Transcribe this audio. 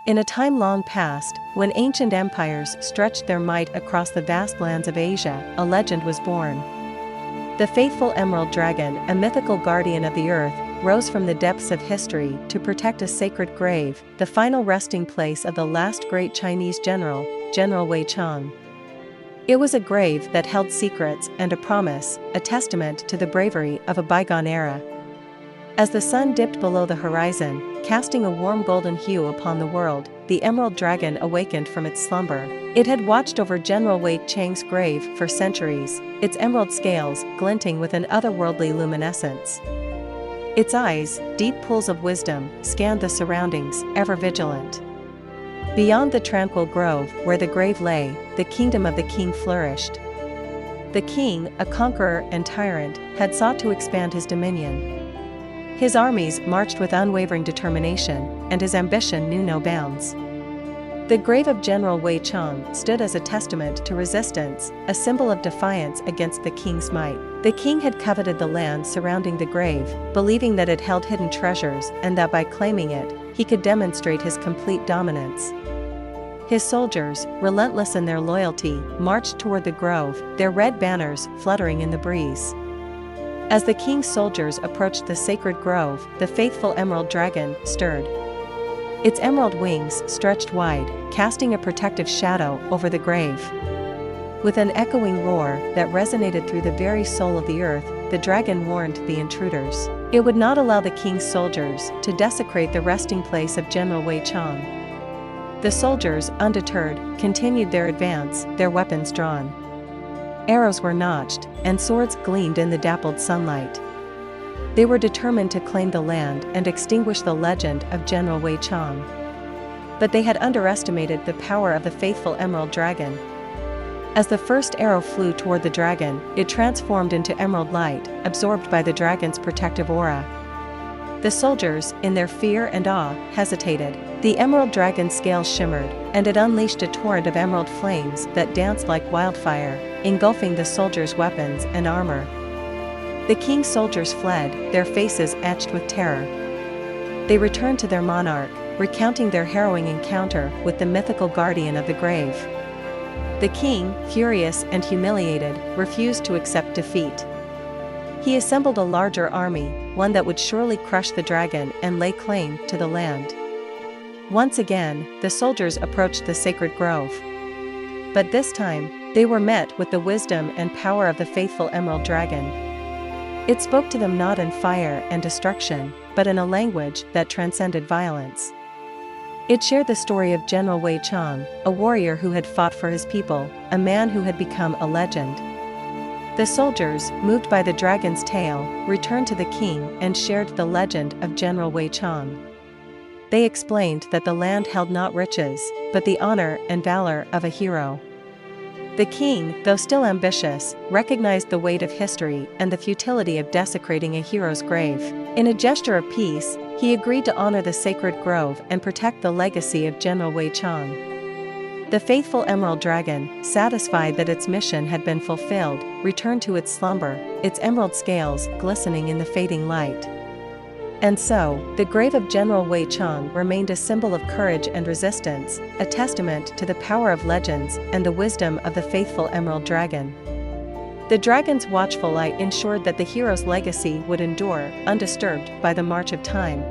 In a time long past, when ancient empires stretched their might across the vast lands of Asia, a legend was born. The faithful emerald dragon, a mythical guardian of the earth, rose from the depths of history to protect a sacred grave, the final resting place of the last great Chinese general, General Wei Chang. It was a grave that held secrets and a promise, a testament to the bravery of a bygone era. As the sun dipped below the horizon, casting a warm golden hue upon the world, the emerald dragon awakened from its slumber. It had watched over General Wei Chang's grave for centuries, its emerald scales glinting with an otherworldly luminescence. Its eyes, deep pools of wisdom, scanned the surroundings, ever vigilant. Beyond the tranquil grove where the grave lay, the kingdom of the king flourished. The king, a conqueror and tyrant, had sought to expand his dominion. His armies marched with unwavering determination, and his ambition knew no bounds. The grave of General Wei Chang stood as a testament to resistance, a symbol of defiance against the king's might. The king had coveted the land surrounding the grave, believing that it held hidden treasures and that by claiming it, he could demonstrate his complete dominance. His soldiers, relentless in their loyalty, marched toward the grove, their red banners fluttering in the breeze. As the king's soldiers approached the sacred grove, the faithful emerald dragon stirred. Its emerald wings stretched wide, casting a protective shadow over the grave. With an echoing roar that resonated through the very soul of the earth, the dragon warned the intruders. It would not allow the king's soldiers to desecrate the resting place of General Wei Chang. The soldiers, undeterred, continued their advance, their weapons drawn. Arrows were notched, and swords gleamed in the dappled sunlight. They were determined to claim the land and extinguish the legend of General Wei Chang. But they had underestimated the power of the faithful emerald dragon. As the first arrow flew toward the dragon, it transformed into emerald light, absorbed by the dragon's protective aura. The soldiers, in their fear and awe, hesitated. The emerald dragon's scales shimmered, and it unleashed a torrent of emerald flames that danced like wildfire, engulfing the soldiers' weapons and armor. The king's soldiers fled, their faces etched with terror. They returned to their monarch, recounting their harrowing encounter with the mythical guardian of the grave. The king, furious and humiliated, refused to accept defeat. He assembled a larger army, one that would surely crush the dragon and lay claim to the land. Once again, the soldiers approached the sacred grove. But this time, they were met with the wisdom and power of the faithful emerald dragon. It spoke to them not in fire and destruction, but in a language that transcended violence. It shared the story of General Wei Chang, a warrior who had fought for his people, a man who had become a legend. The soldiers, moved by the dragon's tale, returned to the king and shared the legend of General Wei Chang. They explained that the land held not riches, but the honor and valor of a hero. The king, though still ambitious, recognized the weight of history and the futility of desecrating a hero's grave. In a gesture of peace, he agreed to honor the sacred grove and protect the legacy of General Wei Chang. The faithful emerald dragon, satisfied that its mission had been fulfilled, returned to its slumber, its emerald scales glistening in the fading light. And so, the grave of General Wei Chang remained a symbol of courage and resistance, a testament to the power of legends and the wisdom of the faithful emerald dragon. The dragon's watchful light ensured that the hero's legacy would endure, undisturbed by the march of time.